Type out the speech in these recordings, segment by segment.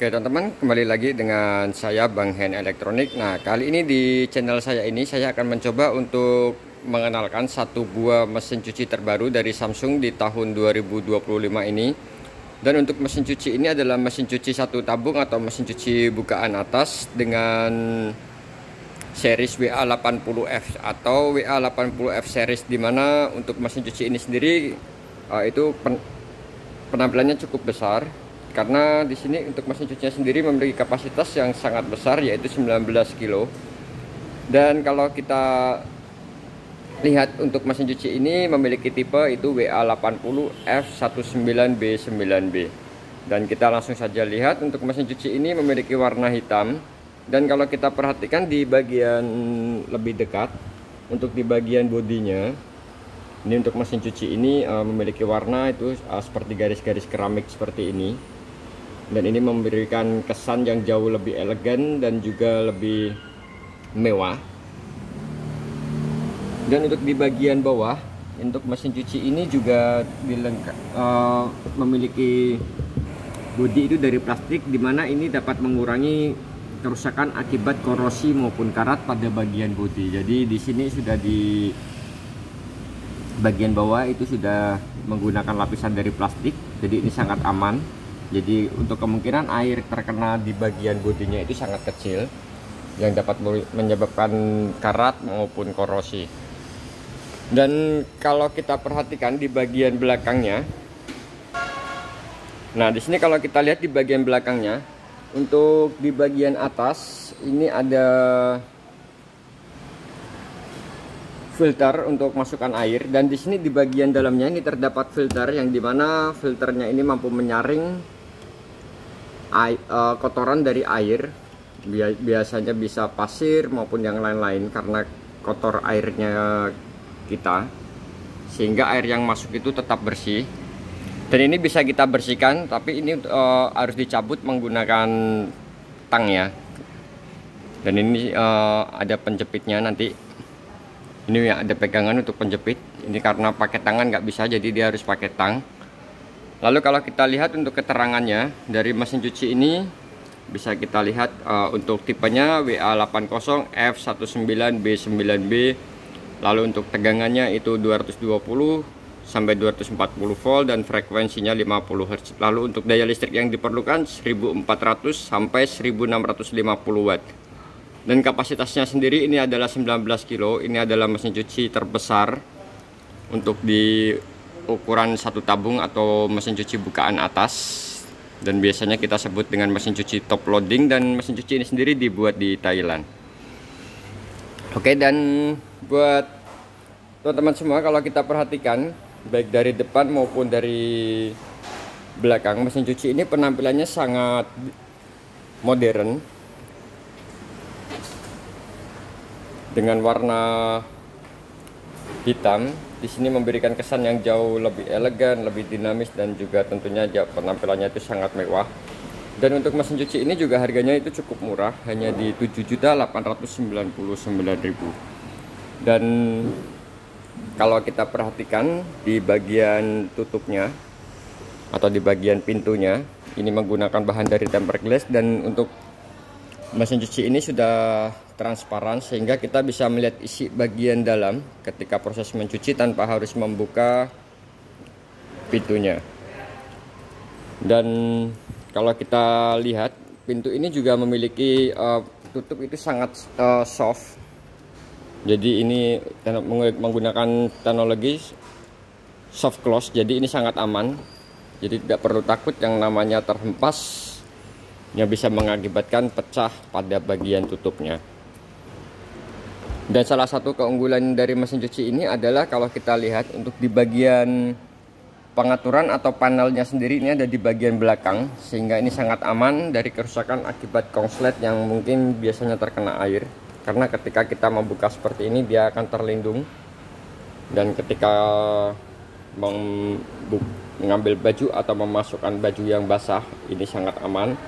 Oke teman-teman, kembali lagi dengan saya Bang Hen Elektronik. Nah, kali ini di channel saya ini saya akan mencoba untuk mengenalkan satu buah mesin cuci terbaru dari Samsung di tahun 2025 ini. Dan untuk mesin cuci ini adalah mesin cuci satu tabung atau mesin cuci bukaan atas dengan series WA80F atau WA80F series, dimana untuk mesin cuci ini sendiri itu penampilannya cukup besar. Karena di sini untuk mesin cucinya sendiri memiliki kapasitas yang sangat besar, yaitu 19 kilo. Dan kalau kita lihat untuk mesin cuci ini memiliki tipe itu WA80F19B9B. Dan kita langsung saja lihat untuk mesin cuci ini memiliki warna hitam. Dan kalau kita perhatikan di bagian lebih dekat, untuk di bagian bodinya, ini untuk mesin cuci ini memiliki warna itu seperti garis-garis keramik seperti ini. Dan ini memberikan kesan yang jauh lebih elegan dan juga lebih mewah. Dan untuk di bagian bawah, untuk mesin cuci ini juga memiliki bodi itu dari plastik, dimana ini dapat mengurangi kerusakan akibat korosi maupun karat pada bagian bodi. Jadi di sini sudah di bagian bawah itu sudah menggunakan lapisan dari plastik, jadi ini sangat aman. Jadi untuk kemungkinan air terkena di bagian bodinya itu sangat kecil, yang dapat menyebabkan karat maupun korosi. Dan kalau kita perhatikan di bagian belakangnya, nah di sini kalau kita lihat di bagian belakangnya, untuk di bagian atas ini ada filter untuk masukkan air, dan di sini di bagian dalamnya ini terdapat filter yang dimana filternya ini mampu menyaring kotoran dari air, biasanya bisa pasir maupun yang lain-lain karena kotor airnya kita, sehingga air yang masuk itu tetap bersih. Dan ini bisa kita bersihkan, tapi ini harus dicabut menggunakan tang ya. Dan ini ada penjepitnya nanti. Ini ya, ada pegangan untuk penjepit. Ini karena pakai tangan nggak bisa, jadi dia harus pakai tang. Lalu kalau kita lihat untuk keterangannya dari mesin cuci ini, bisa kita lihat untuk tipenya WA80F19B9B. Lalu untuk tegangannya itu 220 sampai 240 volt dan frekuensinya 50 Hz. Lalu untuk daya listrik yang diperlukan 1400 sampai 1650 watt. Dan kapasitasnya sendiri ini adalah 19 kilo. Ini adalah mesin cuci terbesar untuk di ukuran satu tabung atau mesin cuci bukaan atas, dan biasanya kita sebut dengan mesin cuci top loading. Dan mesin cuci ini sendiri dibuat di Thailand. Oke, dan buat teman-teman semua, kalau kita perhatikan baik dari depan maupun dari belakang, mesin cuci ini penampilannya sangat modern dengan warna hitam. Di sini memberikan kesan yang jauh lebih elegan, lebih dinamis, dan juga tentunya penampilannya itu sangat mewah. Dan untuk mesin cuci ini juga harganya itu cukup murah, hanya di 7.899.000. Dan kalau kita perhatikan di bagian tutupnya atau di bagian pintunya, ini menggunakan bahan dari tempered glass. Dan untuk mesin cuci ini sudah transparan sehingga kita bisa melihat isi bagian dalam ketika proses mencuci tanpa harus membuka pintunya. Dan kalau kita lihat, pintu ini juga memiliki tutup itu sangat soft. Jadi ini menggunakan teknologi soft close, jadi ini sangat aman. Jadi tidak perlu takut yang namanya terhempas yang bisa mengakibatkan pecah pada bagian tutupnya. Dan salah satu keunggulan dari mesin cuci ini adalah kalau kita lihat untuk di bagian pengaturan atau panelnya sendiri, ini ada di bagian belakang, sehingga ini sangat aman dari kerusakan akibat konslet yang mungkin biasanya terkena air. Karena ketika kita membuka seperti ini, dia akan terlindung. Dan ketika mengambil baju atau memasukkan baju yang basah, ini sangat aman.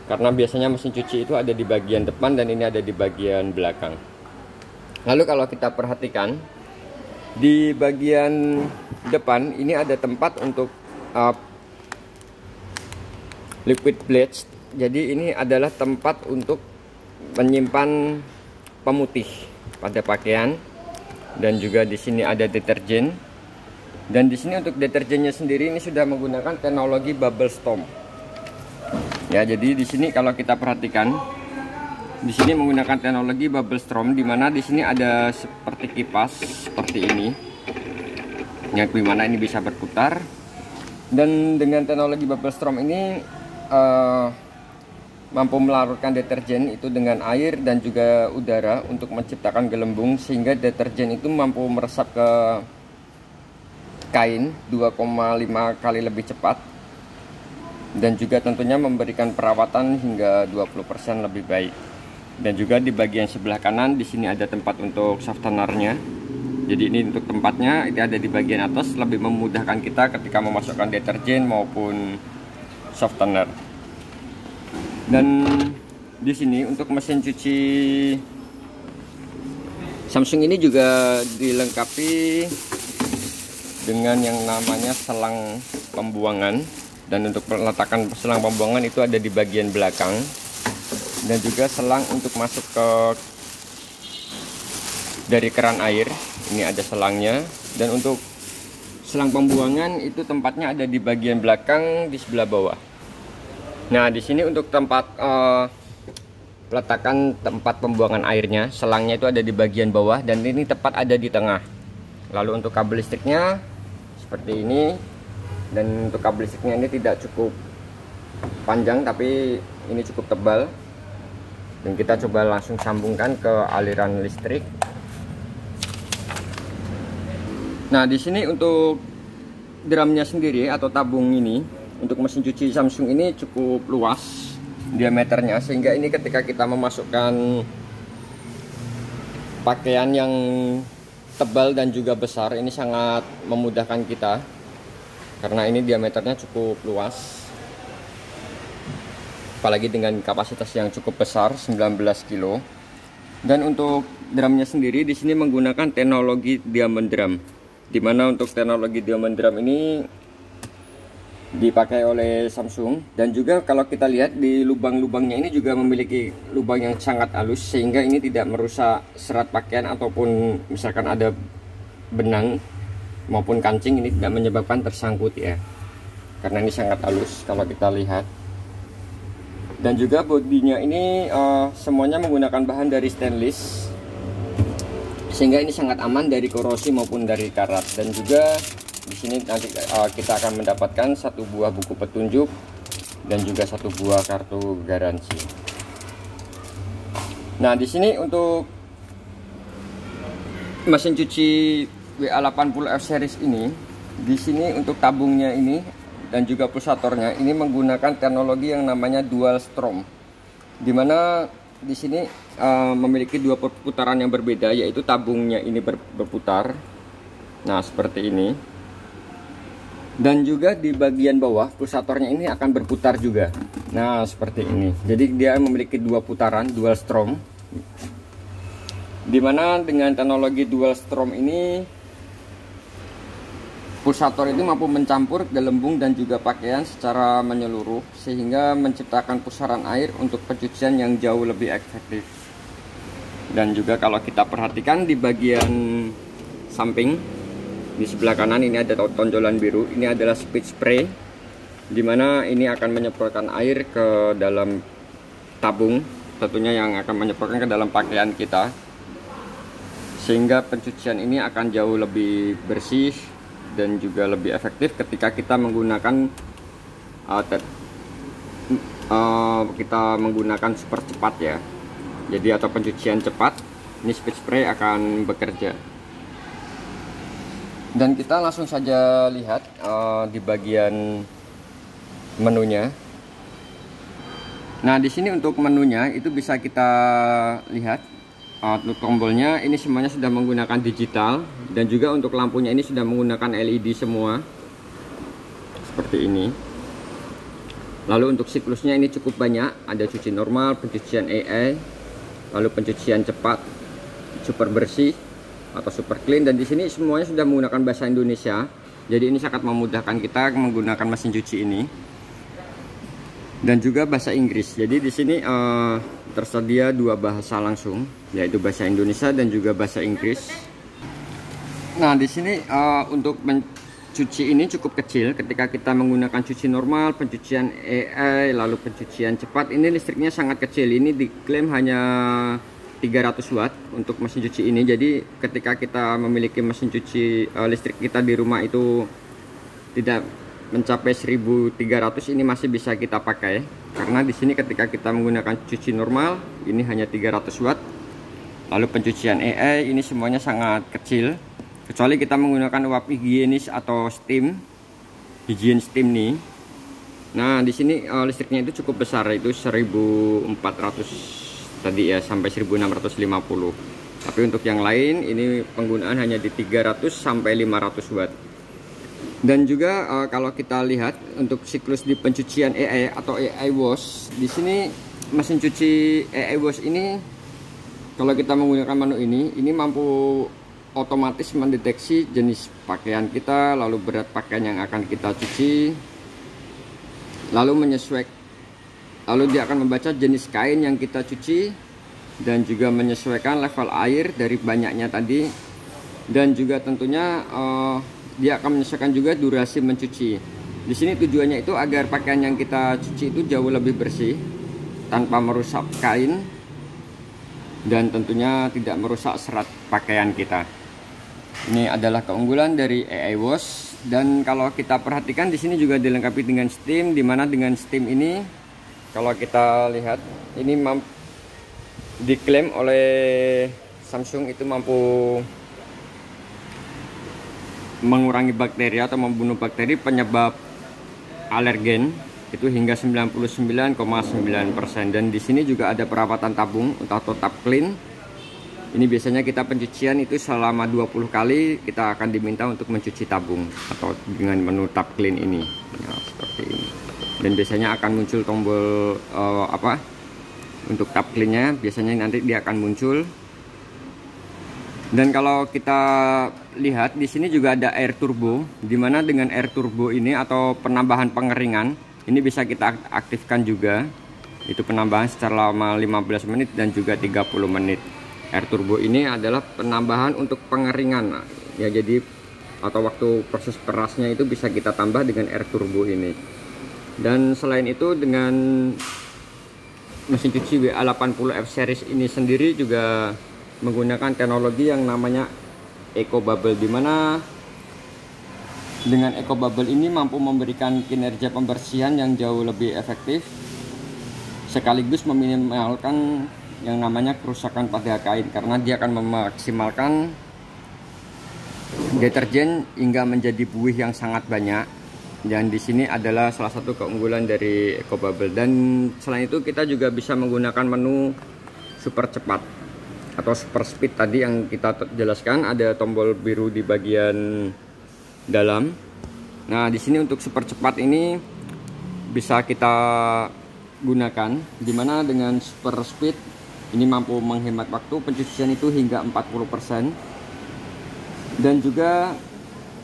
Karena biasanya mesin cuci itu ada di bagian depan dan ini ada di bagian belakang. Lalu kalau kita perhatikan di bagian depan ini ada tempat untuk liquid bleach Jadi ini adalah tempat untuk menyimpan pemutih pada pakaian, dan juga di sini ada deterjen. Dan di sini untuk deterjennya sendiri ini sudah menggunakan teknologi bubble storm. Ya, jadi di sini kalau kita perhatikan, di sini menggunakan teknologi bubble storm, di mana di sini ada seperti kipas seperti ini, yang dimana ini bisa berputar. Dan dengan teknologi bubble storm ini mampu melarutkan deterjen itu dengan air dan juga udara untuk menciptakan gelembung, sehingga deterjen itu mampu meresap ke kain 2,5 kali lebih cepat, dan juga tentunya memberikan perawatan hingga 20% lebih baik. Dan juga di bagian sebelah kanan di sini ada tempat untuk softenernya. Jadi ini untuk tempatnya itu ada di bagian atas, lebih memudahkan kita ketika memasukkan deterjen maupun softener. Dan di sini untuk mesin cuci Samsung ini juga dilengkapi dengan yang namanya selang pembuangan. Dan untuk peletakan selang pembuangan itu ada di bagian belakang, dan juga selang untuk masuk ke dari keran air, ini ada selangnya. Dan untuk selang pembuangan itu tempatnya ada di bagian belakang di sebelah bawah. Nah, di sini untuk tempat peletakan tempat pembuangan airnya, selangnya itu ada di bagian bawah, dan ini tepat ada di tengah. Lalu untuk kabel listriknya seperti ini, dan untuk kabel listriknya ini tidak cukup panjang tapi ini cukup tebal, dan kita coba langsung sambungkan ke aliran listrik. Nah, di sini untuk drumnya sendiri atau tabung ini untuk mesin cuci Samsung ini cukup luas diameternya, sehingga ini ketika kita memasukkan pakaian yang tebal dan juga besar, ini sangat memudahkan kita karena ini diameternya cukup luas, apalagi dengan kapasitas yang cukup besar 19 kilo. Dan untuk drumnya sendiri di sini menggunakan teknologi diamond drum, dimana untuk teknologi diamond drum ini dipakai oleh Samsung. Dan juga kalau kita lihat di lubang-lubangnya ini juga memiliki lubang yang sangat halus, sehingga ini tidak merusak serat pakaian ataupun misalkan ada benang maupun kancing, ini tidak menyebabkan tersangkut ya, karena ini sangat halus kalau kita lihat. Dan juga bodinya ini semuanya menggunakan bahan dari stainless, sehingga ini sangat aman dari korosi maupun dari karat. Dan juga di sini nanti kita akan mendapatkan satu buah buku petunjuk dan juga satu buah kartu garansi. Nah, di sini untuk mesin cuci WA80F series ini, di sini untuk tabungnya ini dan juga pulsatornya ini menggunakan teknologi yang namanya dual strom, dimana di sini memiliki dua perputaran yang berbeda, yaitu tabungnya ini berputar, nah seperti ini. Dan juga di bagian bawah pulsatornya ini akan berputar juga, nah seperti ini. Jadi dia memiliki dua putaran, dual strom, dimana dengan teknologi dual strom ini pulsator itu mampu mencampur gelembung dan juga pakaian secara menyeluruh, sehingga menciptakan pusaran air untuk pencucian yang jauh lebih efektif. Dan juga kalau kita perhatikan di bagian samping di sebelah kanan ini ada tonjolan biru, ini adalah speed spray, dimana ini akan menyemprotkan air ke dalam tabung, tentunya yang akan menyemprotkan ke dalam pakaian kita, sehingga pencucian ini akan jauh lebih bersih dan juga lebih efektif ketika kita menggunakan super cepat ya. Jadi atau pencucian cepat, ini speed spray akan bekerja. Dan kita langsung saja lihat di bagian menunya. Nah, di sini untuk menunya itu bisa kita lihat untuk tombolnya ini semuanya sudah menggunakan digital, dan juga untuk lampunya ini sudah menggunakan LED semua seperti ini. Lalu untuk siklusnya ini cukup banyak, ada cuci normal, pencucian AI, lalu pencucian cepat, super bersih atau super clean. Dan di sini semuanya sudah menggunakan bahasa Indonesia, jadi ini sangat memudahkan kita menggunakan mesin cuci ini. dan juga bahasa Inggris. Jadi di sini tersedia dua bahasa langsung, yaitu bahasa Indonesia dan juga bahasa Inggris. Nah, di sini untuk mencuci ini cukup kecil. Ketika kita menggunakan cuci normal, pencucian AI, lalu pencucian cepat, ini listriknya sangat kecil. Ini diklaim hanya 300 watt untuk mesin cuci ini. Jadi ketika kita memiliki mesin cuci listrik kita di rumah itu tidak mencapai 1300, ini masih bisa kita pakai, karena di sini ketika kita menggunakan cuci normal ini hanya 300 watt. Lalu pencucian AI ini semuanya sangat kecil, kecuali kita menggunakan uap higienis atau steam, higien steam nih. Nah, di sini listriknya itu cukup besar, itu 1400 tadi ya, sampai 1650. Tapi untuk yang lain ini penggunaan hanya di 300 sampai 500 watt. Dan juga kalau kita lihat untuk siklus di pencucian AI atau AI wash, di sini mesin cuci AI wash ini kalau kita menggunakan menu ini mampu otomatis mendeteksi jenis pakaian kita, lalu berat pakaian yang akan kita cuci, lalu dia akan membaca jenis kain yang kita cuci dan juga menyesuaikan level air dari banyaknya tadi, dan juga tentunya dia akan menyesuaikan juga durasi mencuci. Di sini tujuannya itu agar pakaian yang kita cuci itu jauh lebih bersih tanpa merusak kain dan tentunya tidak merusak serat pakaian kita. Ini adalah keunggulan dari AI Wash. Dan kalau kita perhatikan di sini juga dilengkapi dengan steam, dimana dengan steam ini kalau kita lihat ini diklaim oleh Samsung itu mampu mengurangi bakteri atau membunuh bakteri penyebab alergen itu hingga 99,9%. Dan di sini juga ada perawatan tabung atau tap clean. Ini biasanya kita pencucian itu selama 20 kali kita akan diminta untuk mencuci tabung atau dengan menu tap clean ini. Nah, seperti ini. Dan biasanya akan muncul tombol untuk tap cleannya, biasanya nanti dia akan muncul. Dan kalau kita lihat di sini juga ada air turbo, dimana dengan air turbo ini atau penambahan pengeringan ini bisa kita aktifkan juga. Itu penambahan secara lama 15 menit dan juga 30 menit. Air turbo ini adalah penambahan untuk pengeringan ya, jadi atau waktu proses perasnya itu bisa kita tambah dengan air turbo ini. Dan selain itu dengan mesin cuci WA80F series ini sendiri juga menggunakan teknologi yang namanya Eco Bubble, dimana dengan Eco Bubble ini mampu memberikan kinerja pembersihan yang jauh lebih efektif sekaligus meminimalkan yang namanya kerusakan pada kain, karena dia akan memaksimalkan deterjen hingga menjadi buih yang sangat banyak. Dan di sini adalah salah satu keunggulan dari Eco Bubble. Dan selain itu kita juga bisa menggunakan menu super cepat atau super speed tadi yang kita jelaskan, ada tombol biru di bagian dalam. Nah, di sini untuk super cepat ini bisa kita gunakan, dimana dengan super speed ini mampu menghemat waktu pencucian itu hingga 40%, dan juga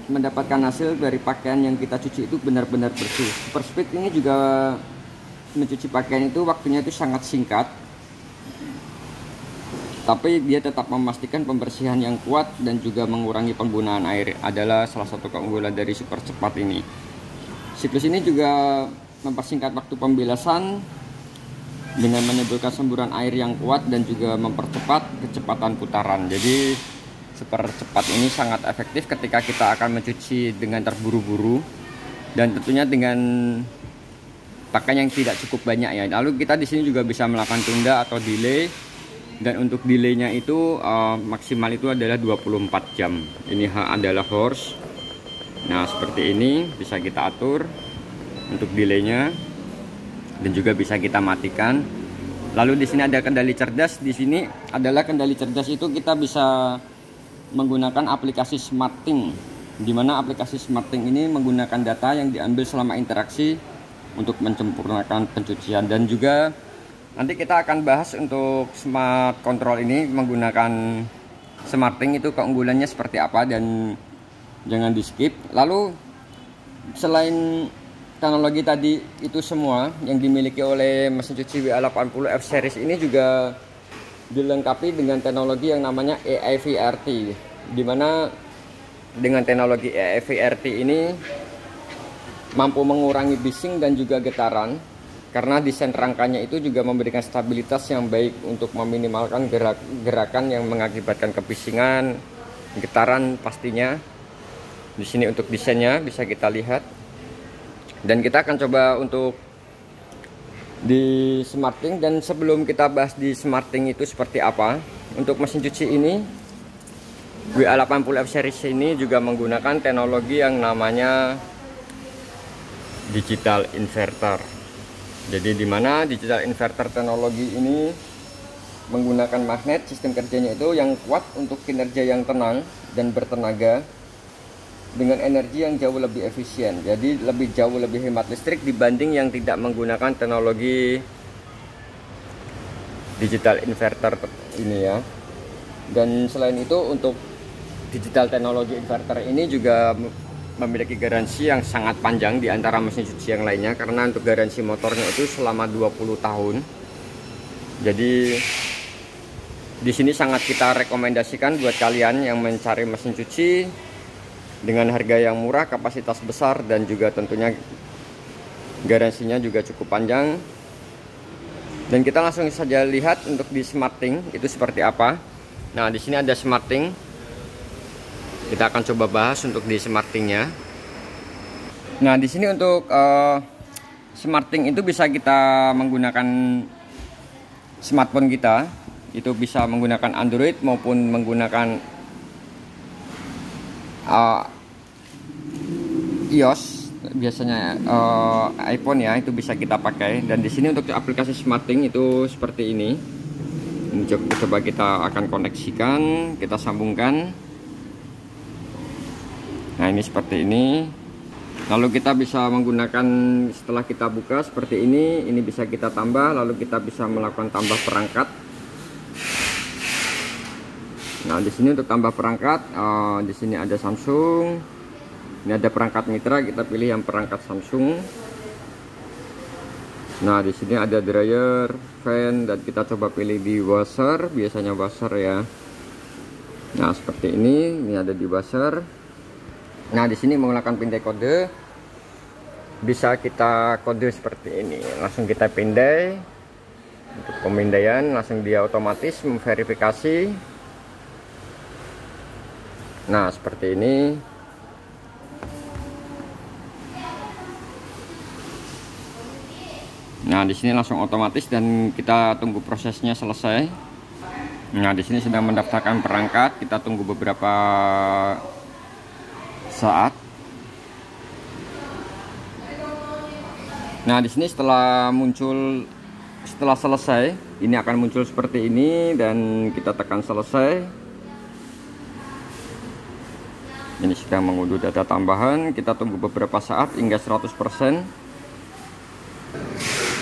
mendapatkan hasil dari pakaian yang kita cuci itu benar-benar bersih. Super speed ini juga mencuci pakaian itu waktunya itu sangat singkat, tapi dia tetap memastikan pembersihan yang kuat dan juga mengurangi penggunaan air, adalah salah satu keunggulan dari super cepat ini. Siklus ini juga mempersingkat waktu pembilasan dengan menimbulkan semburan air yang kuat dan juga mempercepat kecepatan putaran. Jadi super cepat ini sangat efektif ketika kita akan mencuci dengan terburu-buru dan tentunya dengan pakaian yang tidak cukup banyak ya. Lalu kita di sini juga bisa melakukan tunda atau delay. Dan untuk delaynya itu maksimal itu adalah 24 jam. Ini adalah horse. Nah, seperti ini bisa kita atur untuk delaynya dan juga bisa kita matikan. Lalu di sini ada kendali cerdas. Di sini adalah kendali cerdas itu kita bisa menggunakan aplikasi SmartThings, di mana aplikasi SmartThings ini menggunakan data yang diambil selama interaksi untuk menyempurnakan pencucian. Dan juga nanti kita akan bahas untuk smart control ini menggunakan SmartThings itu keunggulannya seperti apa, dan jangan di skip. Lalu selain teknologi tadi itu semua yang dimiliki oleh mesin cuci WA80 F series ini juga dilengkapi dengan teknologi yang namanya EIVRT, dimana dengan teknologi EIVRT ini mampu mengurangi bising dan juga getaran, karena desain rangkanya itu juga memberikan stabilitas yang baik untuk meminimalkan gerakan yang mengakibatkan kebisingan, getaran pastinya. Di sini untuk desainnya bisa kita lihat. Dan kita akan coba untuk di SmartThings. Dan sebelum kita bahas di SmartThings itu seperti apa, untuk mesin cuci ini WA80 F series ini juga menggunakan teknologi yang namanya digital inverter. Jadi dimana digital inverter teknologi ini menggunakan magnet, sistem kerjanya itu yang kuat untuk kinerja yang tenang dan bertenaga dengan energi yang jauh lebih efisien. Jadi jauh lebih hemat listrik dibanding yang tidak menggunakan teknologi digital inverter ini ya. Dan selain itu untuk digital teknologi inverter ini juga memiliki garansi yang sangat panjang di antara mesin cuci yang lainnya, karena untuk garansi motornya itu selama 20 tahun. Jadi di sini sangat kita rekomendasikan buat kalian yang mencari mesin cuci dengan harga yang murah, kapasitas besar, dan juga tentunya garansinya juga cukup panjang. Dan kita langsung saja lihat untuk di SmartThings itu seperti apa. Nah, di sini ada SmartThings. Kita akan coba bahas untuk di SmartThings-nya. Nah, di sini untuk SmartThings itu bisa kita menggunakan smartphone kita. Itu bisa menggunakan Android maupun menggunakan iOS, biasanya iPhone ya, itu bisa kita pakai. Dan di sini untuk aplikasi SmartThings itu seperti ini. Coba kita akan koneksikan, kita sambungkan. Nah, ini seperti ini. Lalu kita bisa menggunakan, setelah kita buka seperti ini bisa kita tambah, lalu kita bisa melakukan tambah perangkat. Nah, di sini untuk tambah perangkat, di sini ada Samsung. Ini ada perangkat mitra, kita pilih yang perangkat Samsung. Nah, di sini ada dryer, fan, dan kita coba pilih di washer, biasanya washer ya. Nah, seperti ini ada di washer. Nah, di sini menggunakan pindai kode, bisa kita kode seperti ini. Langsung kita pindai. Untuk pemindaian langsung dia otomatis memverifikasi. Nah, seperti ini. Nah, di sini langsung otomatis dan kita tunggu prosesnya selesai. Nah, di sini sedang mendaftarkan perangkat, kita tunggu beberapa saat. Nah, di sini setelah selesai, ini akan muncul seperti ini dan kita tekan selesai. Ini sedang mengunduh data tambahan, kita tunggu beberapa saat hingga 100%.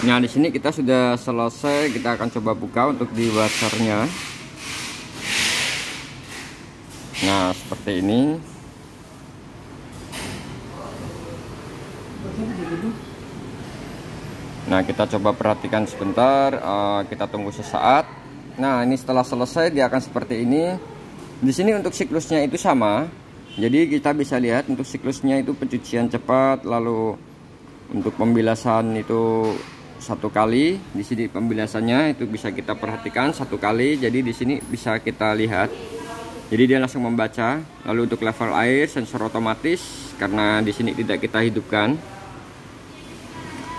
Nah, di sini kita sudah selesai, kita akan coba buka untuk di washernya. Nah, seperti ini. Nah, kita coba perhatikan sebentar, kita tunggu sesaat. Nah, ini setelah selesai dia akan seperti ini. Di sini untuk siklusnya itu sama. Jadi kita bisa lihat untuk siklusnya itu pencucian cepat, lalu untuk pembilasan itu 1 kali. Di sini pembilasannya itu bisa kita perhatikan 1 kali. Jadi di sini bisa kita lihat. Jadi dia langsung membaca. Lalu untuk level air sensor otomatis karena di sini tidak kita hidupkan.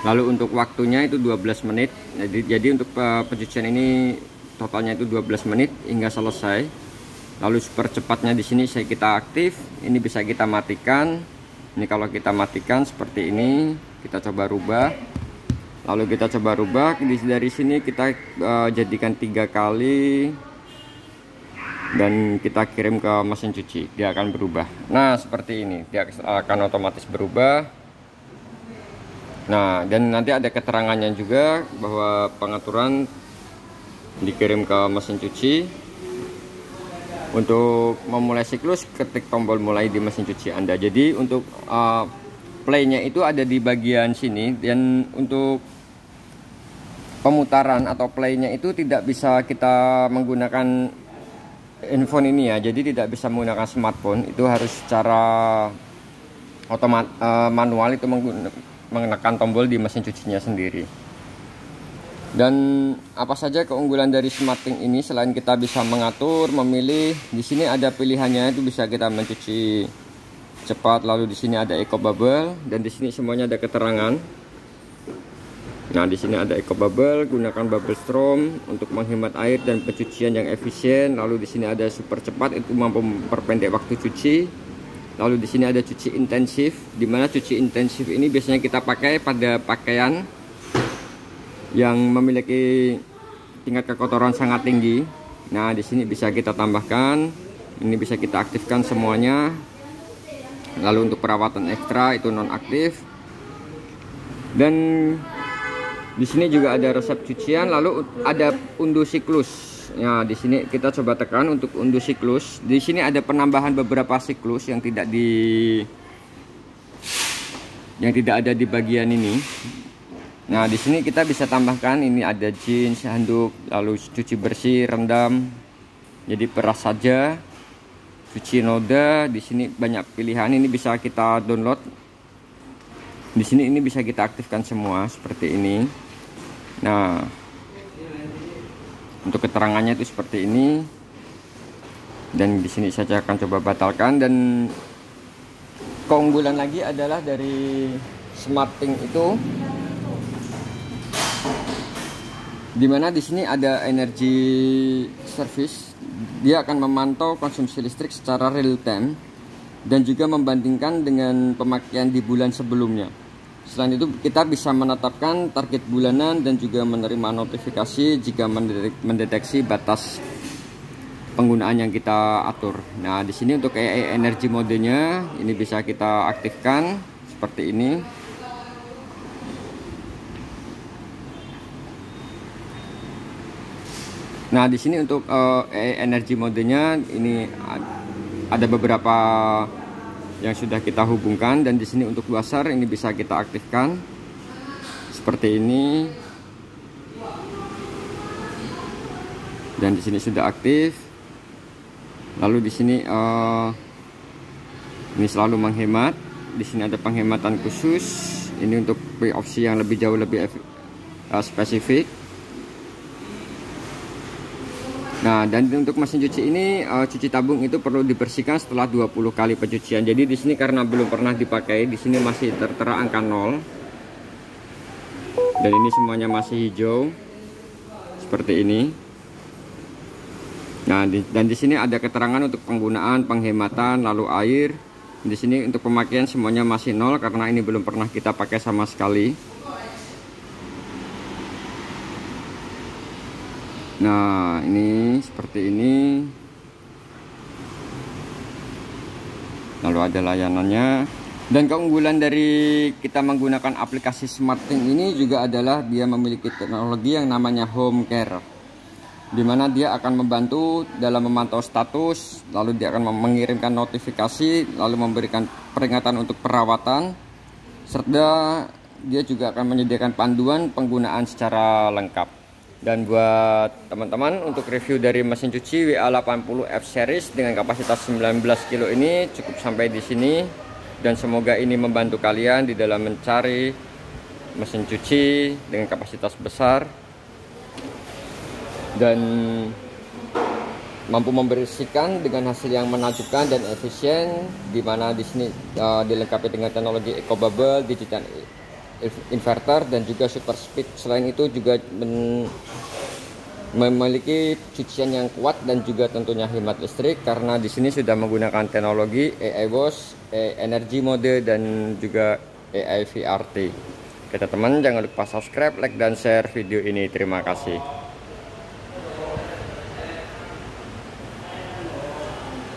Lalu untuk waktunya itu 12 menit. Jadi untuk pencucian ini totalnya itu 12 menit hingga selesai. Lalu super cepatnya di sini kita aktif. Ini bisa kita matikan. Ini kalau kita matikan seperti ini, kita coba rubah. Lalu kita coba rubah dari sini kita jadikan 3 kali dan kita kirim ke mesin cuci. Dia akan berubah. Nah, seperti ini. Dia akan otomatis berubah. Nah, dan nanti ada keterangannya juga bahwa pengaturan dikirim ke mesin cuci. Untuk memulai siklus, ketik tombol mulai di mesin cuci Anda. Jadi untuk playnya itu ada di bagian sini, dan untuk pemutaran atau playnya itu tidak bisa kita menggunakan handphone ini ya, jadi tidak bisa menggunakan smartphone, itu harus secara manual, itu menggunakan tombol di mesin cucinya sendiri. Dan apa saja keunggulan dari SmartThings ini selain kita bisa mengatur, memilih, di sini ada pilihannya, itu bisa kita mencuci cepat, lalu di sini ada eco bubble, dan di sini semuanya ada keterangan. Nah, di sini ada eco bubble, gunakan bubble strom untuk menghemat air dan pencucian yang efisien. Lalu di sini ada super cepat, itu mampu memperpendek waktu cuci. Lalu di sini ada cuci intensif, di mana cuci intensif ini biasanya kita pakai pada pakaian yang memiliki tingkat kekotoran sangat tinggi. Nah, di sini bisa kita tambahkan, ini bisa kita aktifkan semuanya. Lalu untuk perawatan ekstra itu nonaktif. Dan di sini juga ada resep cucian, lalu ada unduh siklus. Nah, di sini kita coba tekan untuk unduh siklus. Di sini ada penambahan beberapa siklus yang tidak ada di bagian ini. Nah, di sini kita bisa tambahkan, ini ada jeans, handuk, lalu cuci bersih, rendam, jadi peras saja, cuci noda. Di sini banyak pilihan, ini bisa kita download. Di sini ini bisa kita aktifkan semua seperti ini. Nah, untuk keterangannya itu seperti ini. Dan di sini saya akan coba batalkan. Dan keunggulan lagi adalah dari SmartThings itu, dimana di sini ada energy service, dia akan memantau konsumsi listrik secara real time dan juga membandingkan dengan pemakaian di bulan sebelumnya. Selain itu kita bisa menetapkan target bulanan dan juga menerima notifikasi jika mendeteksi batas penggunaan yang kita atur. Nah, di sini untuk AI energy modenya ini bisa kita aktifkan seperti ini. Nah, di sini untuk energi modenya ini ada beberapa yang sudah kita hubungkan, dan di sini untuk washer ini bisa kita aktifkan seperti ini. Dan di sini sudah aktif. Lalu di sini ini selalu menghemat. Di sini ada penghematan khusus. Ini untuk opsi yang lebih jauh lebih spesifik. Nah, dan untuk mesin cuci ini cuci tabung itu perlu dibersihkan setelah 20 kali pencucian. Jadi di sini karena belum pernah dipakai, di sini masih tertera angka 0. Dan ini semuanya masih hijau seperti ini. Nah, dan di sini ada keterangan untuk penggunaan, penghematan, lalu air. Di sini untuk pemakaian semuanya masih 0 karena ini belum pernah kita pakai sama sekali. Nah, ini seperti ini. Lalu ada layanannya. Dan keunggulan dari kita menggunakan aplikasi SmartThings ini juga adalah dia memiliki teknologi yang namanya Home Care, dimana dia akan membantu dalam memantau status, lalu dia akan mengirimkan notifikasi, lalu memberikan peringatan untuk perawatan, serta dia juga akan menyediakan panduan penggunaan secara lengkap. Dan buat teman-teman, untuk review dari mesin cuci WA80 F series dengan kapasitas 19 kilo ini cukup sampai di sini, dan semoga ini membantu kalian di dalam mencari mesin cuci dengan kapasitas besar dan mampu membersihkan dengan hasil yang menakjubkan dan efisien, di mana di sini dilengkapi dengan teknologi eco bubble, digital inverter, dan juga super speed. Selain itu juga memiliki cucian yang kuat dan juga tentunya hemat listrik, karena di sini sudah menggunakan teknologi AI wash, AI energy mode, dan juga AI VRT. Oke teman, jangan lupa subscribe, like, dan share video ini. Terima kasih.